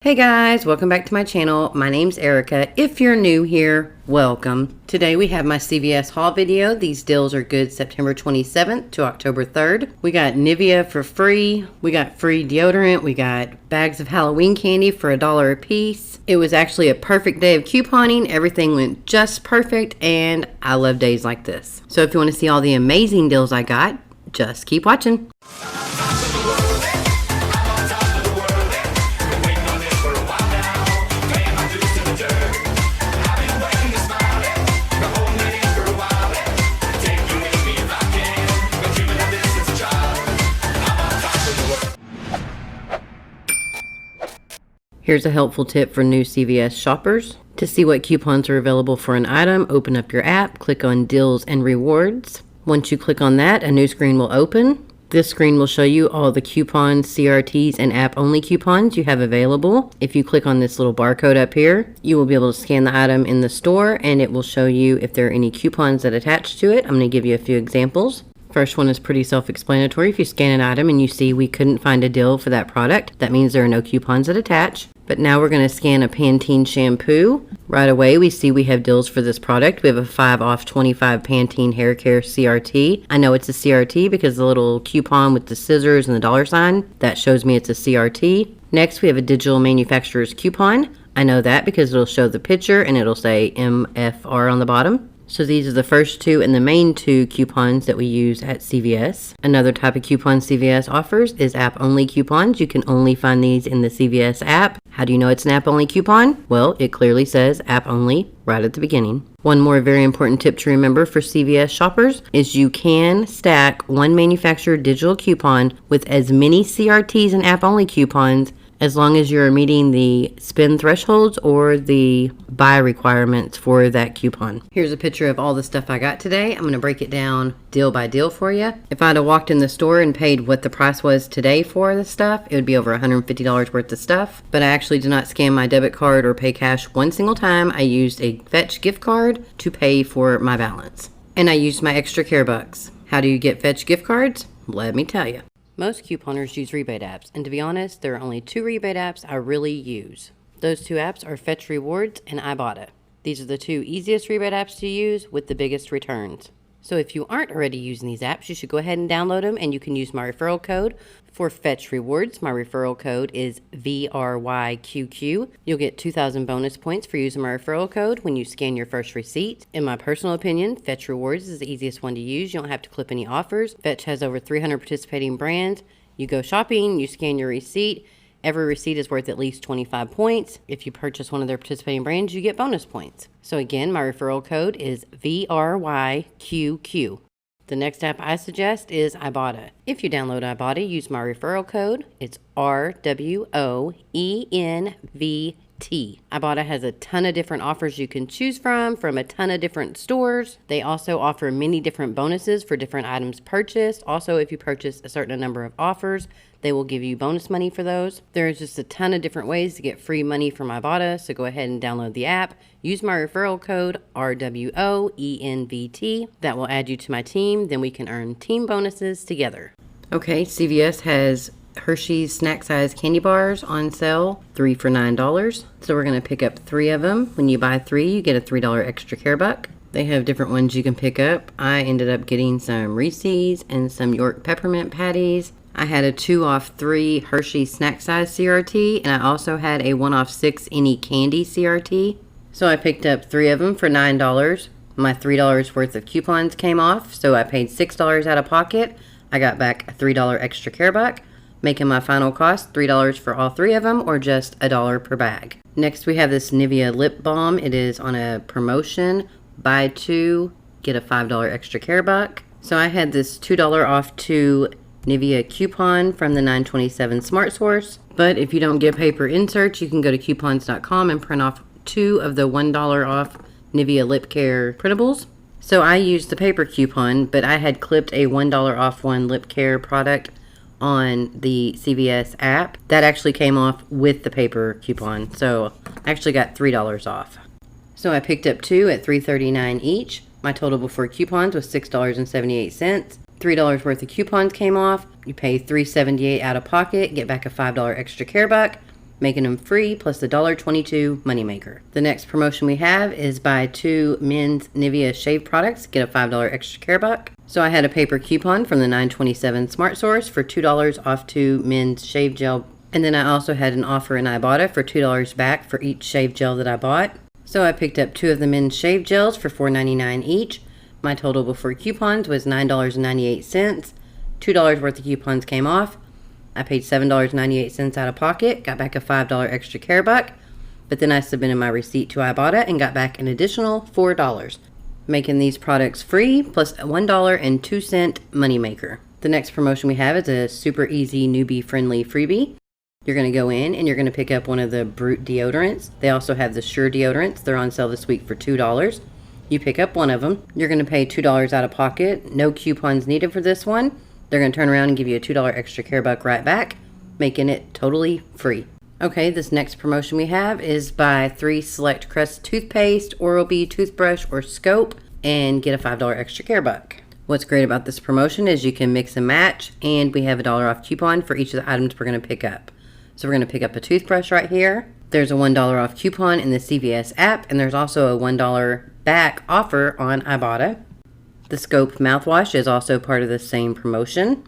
Hey guys, welcome back to my channel. My name's Erica. If you're new here, welcome. Today we have my CVS haul video. These deals are good September 27th to October 3rd. We got Nivea for free. We got free deodorant. We got bags of Halloween candy for $1 a piece. It was actually a perfect day of couponing. Everything went just perfect and I love days like this. So if you want to see all the amazing deals I got, just keep watching. Here's a helpful tip for new CVS shoppers. To see what coupons are available for an item, open up your app, click on Deals and Rewards. Once you click on that, a new screen will open. This screen will show you all the coupons, CRTs, and app-only coupons you have available. If you click on this little barcode up here, you will be able to scan the item in the store and it will show you if there are any coupons that attach to it. I'm going to give you a few examples. First one is pretty self-explanatory. If you scan an item and you see we couldn't find a deal for that product, that means there are no coupons that attach. But now we're going to scan a Pantene shampoo. Right away, we see we have deals for this product. We have a 5 off 25 Pantene hair care CRT. I know it's a CRT because the little coupon with the scissors and the dollar sign, that shows me it's a CRT. Next, we have a digital manufacturer's coupon. I know that because it'll show the picture and it'll say MFR on the bottom. So these are the first two and the main two coupons that we use at CVS. Another type of coupon CVS offers is app-only coupons. You can only find these in the CVS app. How do you know it's an app-only coupon? Well, it clearly says app-only right at the beginning. One more very important tip to remember for CVS shoppers is you can stack one manufacturer digital coupon with as many CRTs and app-only coupons as long as you're meeting the spend thresholds or the buy requirements for that coupon. Here's a picture of all the stuff I got today. I'm going to break it down deal by deal for you. If I'd have walked in the store and paid what the price was today for the stuff, it would be over $150 worth of stuff. But I actually did not scan my debit card or pay cash one single time. I used a Fetch gift card to pay for my balance. And I used my extra care bucks. How do you get Fetch gift cards? Let me tell you. Most couponers use rebate apps, and to be honest, there are only 2 rebate apps I really use. Those 2 apps are Fetch Rewards and IBOTTA. These are the 2 easiest rebate apps to use with the biggest returns. So if you aren't already using these apps, you should go ahead and download them, and you can use my referral code for Fetch Rewards. My referral code is VRYQQ. You'll get 2,000 bonus points for using my referral code when you scan your first receipt. In my personal opinion, Fetch Rewards is the easiest one to use. You don't have to clip any offers. Fetch has over 300 participating brands. You go shopping, you scan your receipt. Every receipt is worth at least 25 points. If you purchase one of their participating brands, you get bonus points. So again, my referral code is VRYQQ. The next app I suggest is IBOTTA. If you download IBOTTA, use my referral code. It's rwoenvt. IBOTTA has a ton of different offers you can choose from a ton of different stores. They also offer many different bonuses for different items purchased. Also, if you purchase a certain number of offers, they will give you bonus money for those. There's just a ton of different ways to get free money from IBOTTA, so go ahead and download the app. Use my referral code RWOENVT. That will add you to my team. Then we can earn team bonuses together. Okay, CVS has Hershey's snack size candy bars on sale, 3 for $9. So we're going to pick up 3 of them. When you buy 3, you get a $3 extra care buck. They have different ones you can pick up. I ended up getting some Reese's and some York peppermint patties. I had a 2 off 3 Hershey snack size CRT, and I also had a 1 off 6 any candy CRT. So I picked up 3 of them for $9. My $3 worth of coupons came off, so I paid $6 out of pocket. I got back a $3 extra care buck, making my final cost $3 for all 3 of them, or just $1 per bag. Next we have this Nivea Lip Balm. It is on a promotion. Buy 2, get a $5 extra care buck. So I had this $2 off 2 Nivea coupon from the 927 Smart Source. But if you don't get paper inserts, you can go to coupons.com and print off 2 of the $1 off Nivea Lip Care printables. So I used the paper coupon, but I had clipped a $1 off 1 lip care product on the CVS app. That actually came off with the paper coupon, so I actually got $3 off. So I picked up 2 at $3.39 each. My total before coupons was $6.78. $3 worth of coupons came off. You pay $3.78 out of pocket, get back a $5 extra care buck, making them free plus the $1.22 moneymaker. The next promotion we have is buy 2 men's Nivea shave products, get a $5 extra care buck. So I had a paper coupon from the 927 Smart Source for $2 off 2 men's shave gel. And then I also had an offer in IBOTTA for $2 back for each shave gel that I bought. So I picked up 2 of the men's shave gels for $4.99 each. My total before coupons was $9.98. $2 worth of coupons came off. I paid $7.98 out of pocket, got back a $5 extra care buck, but then I submitted my receipt to IBOTTA and got back an additional $4, making these products free plus a $1.02 moneymaker. The next promotion we have is a super easy newbie friendly freebie. You're going to go in and you're going to pick up one of the Brute deodorants. They also have the Sure deodorants. They're on sale this week for $2. You pick up one of them. You're going to pay $2 out of pocket. No coupons needed for this one. They're going to turn around and give you a $2 extra care buck right back, making it totally free. Okay, this next promotion we have is buy 3 select Crest Toothpaste, Oral-B toothbrush, or scope, and get a $5 extra care buck. What's great about this promotion is you can mix and match, and we have a $1 off coupon for each of the items we're going to pick up. So we're going to pick up a toothbrush right here. There's a $1 off coupon in the CVS app, and there's also a $1 back offer on IBOTTA. The Scope mouthwash is also part of the same promotion.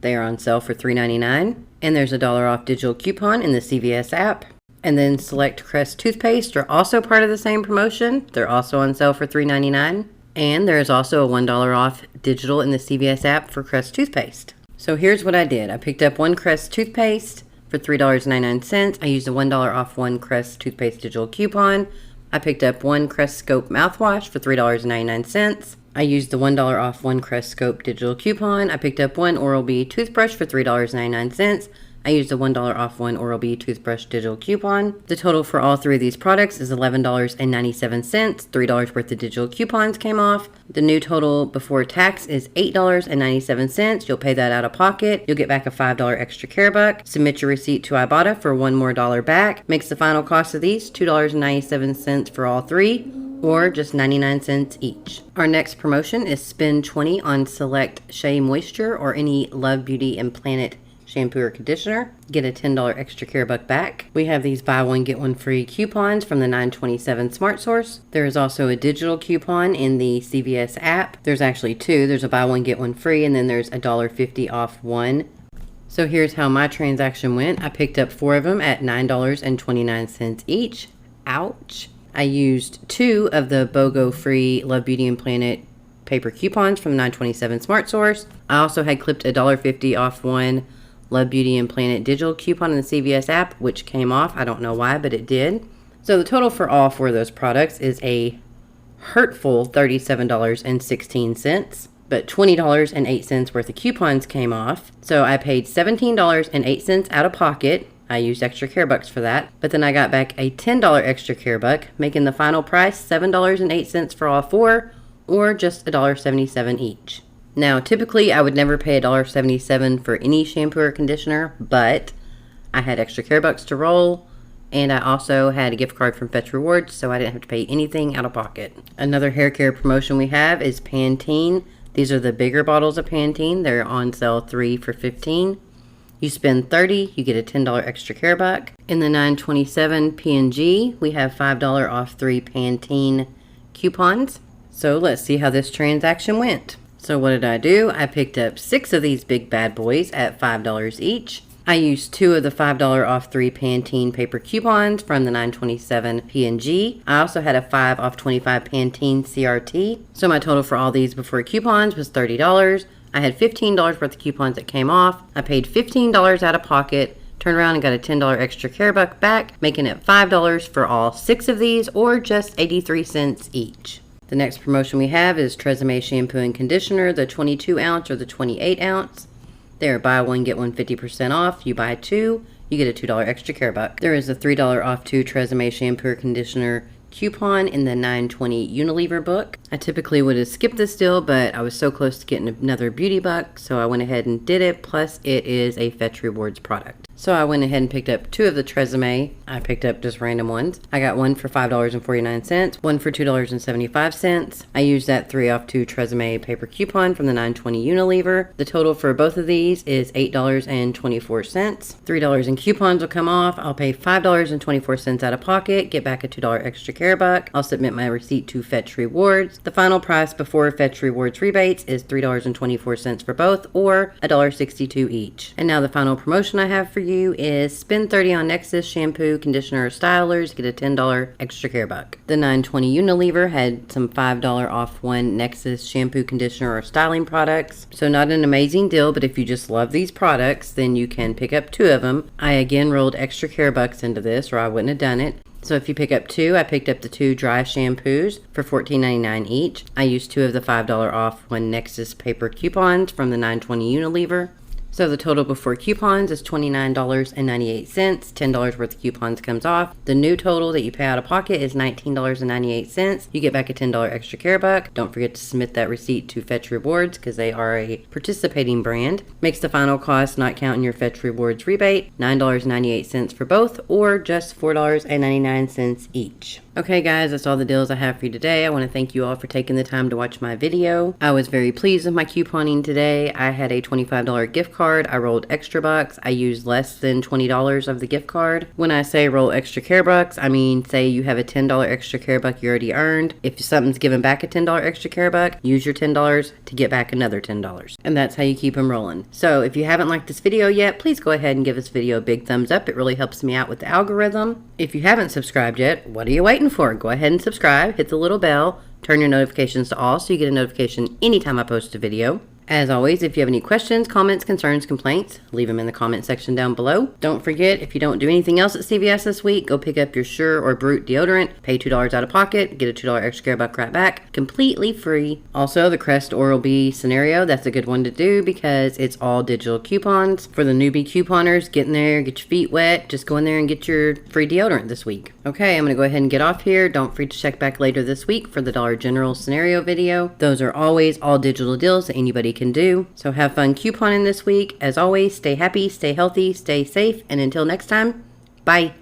They are on sale for $3.99. And there's a $1 off digital coupon in the CVS app. And then select Crest Toothpaste are also part of the same promotion. They're also on sale for $3.99. And there is also a $1 off digital in the CVS app for Crest Toothpaste. So here's what I did. I picked up 1 Crest Toothpaste for $3.99. I used a $1 off 1 Crest Toothpaste digital coupon. I picked up 1 Crest Scope mouthwash for $3.99. I used the $1 off 1 Crest Scope digital coupon. I picked up 1 Oral-B toothbrush for $3.99. I used a $1 off 1 Oral-B toothbrush digital coupon. The total for all 3 of these products is $11.97. $3 worth of digital coupons came off. The new total before tax is $8.97. You'll pay that out of pocket. You'll get back a $5 extra care buck. Submit your receipt to IBOTTA for $1 more back. Makes the final cost of these $2.97 for all 3. Or just 99 cents each. Our next promotion is spend $20 on select Shea Moisture or any Love Beauty and Planet shampoo or conditioner. Get a $10 extra care buck back. We have these buy one get one free coupons from the 927 Smart Source. There is also a digital coupon in the CVS app. There's actually 2. There's a buy one get one free, and then there's a $1.50 off 1. So here's how my transaction went. I picked up 4 of them at $9.29 each. Ouch. I used 2 of the BOGO free Love Beauty and Planet paper coupons from the 927 Smart Source. I also had clipped a $1.50 off 1 Love Beauty and Planet digital coupon in the CVS app, which came off. I don't know why, but it did. So the total for all 4 of those products is a hurtful $37.16, but $20.08 worth of coupons came off. So I paid $17.08 out of pocket. I used extra care bucks for that, but then I got back a $10 extra care buck, making the final price $7.08 for all 4, or just $1.77 each. Now, typically I would never pay $1.77 for any shampoo or conditioner, but I had extra care bucks to roll, and I also had a gift card from Fetch Rewards, so I didn't have to pay anything out of pocket. Another hair care promotion we have is Pantene. These are the bigger bottles of Pantene. They're on sale 3 for $15. You spend $30, you get a $10 extra care buck. In the 927 P&G, we have $5 off 3 Pantene coupons. So let's see how this transaction went. So what did I do? I picked up 6 of these big bad boys at $5 each. I used 2 of the $5 off 3 Pantene paper coupons from the 927 P&G. I also had a 5 off 25 Pantene CRT. So my total for all these before coupons was $30. I had $15 worth of coupons that came off. I paid $15 out of pocket, turned around and got a $10 extra care buck back, making it $5 for all 6 of these, or just 83 cents each. The next promotion we have is Tresemme shampoo and conditioner, the 22 ounce or the 28 ounce. They are buy one, get one 50% off. You buy 2, you get a $2 extra care buck. There is a $3 off 2 Tresemme shampoo or conditioner coupon in the 920 Unilever book. I typically would have skipped this deal, but I was so close to getting another beauty buck, so I went ahead and did it. Plus, it is a Fetch Rewards product. So I went ahead and picked up 2 of the Tresemme. I picked up just random ones. I got one for $5.49, one for $2.75. I used that 3 off 2 Tresemme paper coupon from the 920 Unilever. The total for both of these is $8.24. $3 in coupons will come off. I'll pay $5.24 out of pocket, get back a $2 extra care buck. I'll submit my receipt to Fetch Rewards. The final price before Fetch Rewards rebates is $3.24 for both, or $1.62 each. And now the final promotion I have for you is spend $30 on Nexus shampoo, conditioner, or stylers, get a $10 extra care buck. The 920 Unilever had some $5 off one Nexus shampoo, conditioner, or styling products. So not an amazing deal, but if you just love these products, then you can pick up 2 of them. I again rolled extra care bucks into this, or I wouldn't have done it. So if you pick up 2, I picked up the 2 dry shampoos for $14.99 each. I used 2 of the $5 off one Nexus paper coupons from the 920 Unilever. So the total before coupons is $29.98. $10 worth of coupons comes off. The new total that you pay out of pocket is $19.98. You get back a $10 extra care buck. Don't forget to submit that receipt to Fetch Rewards because they are a participating brand. Makes the final cost, not counting your Fetch Rewards rebate, $9.98 for both, or just $4.99 each. Okay guys, that's all the deals I have for you today. I want to thank you all for taking the time to watch my video. I was very pleased with my couponing today. I had a $25 gift card. I rolled extra bucks. I used less than $20 of the gift card. When I say roll extra care bucks, I mean say you have a $10 extra care buck you already earned. If something's given back a $10 extra care buck, use your $10 to get back another $10. And that's how you keep them rolling. So if you haven't liked this video yet, please go ahead and give this video a big thumbs up. It really helps me out with the algorithm. If you haven't subscribed yet, what are you waiting for? Go ahead and subscribe, hit the little bell, turn your notifications to all so you get a notification anytime I post a video. As always, if you have any questions, comments, concerns, complaints, leave them in the comment section down below. Don't forget, if you don't do anything else at CVS this week, go pick up your Sure or Brute deodorant, pay $2 out of pocket, get a $2 extra care buck right back, completely free. Also, the Crest Oral-B scenario, that's a good one to do because it's all digital coupons. For the newbie couponers, get in there, get your feet wet, just go in there and get your free deodorant this week. Okay, I'm going to go ahead and get off here. Don't forget to check back later this week for the Dollar General scenario video. Those are always all digital deals that anybody can do. So have fun couponing this week. As always, stay happy, stay healthy, stay safe, and until next time, bye.